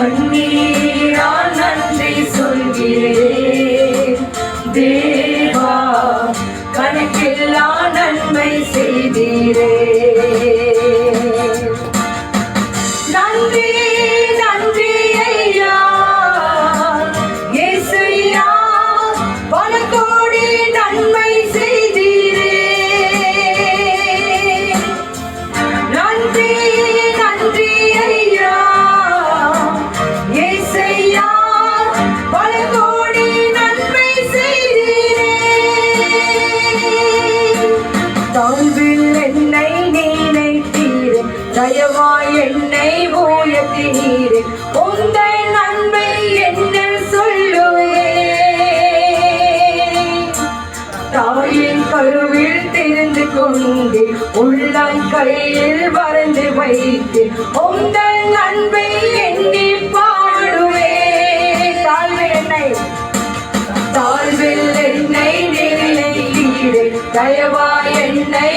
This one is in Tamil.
கண்ணீரால் நன்றி சொல்கிறேன் தேவா, கணக்கில்லா நன்மை செய்தீரே. நன்றி நன்றி ஐயா இயேசையா, பல கோடி நன்மை செய்தீரே. நன்றி நன்றி ஐயா இயேசையா, பல கோடி நன்மை செய்தீரே. தாழ்வில் என்னை நினைத்தீரே, தயவாய் என்னை உயர்த்தினீரே. உங்கள் நன்மை என்ன சொல்லுவேன். தாயின் கருவில் தெரிந்து கொண்டு உள்ளம் கையில் வரைந்து வைத்து உங்கள் நன்மை எண்ணி பாடுவேன். தாழ்வில் என்னை நினைத்தீரே, தயவாய் என்னை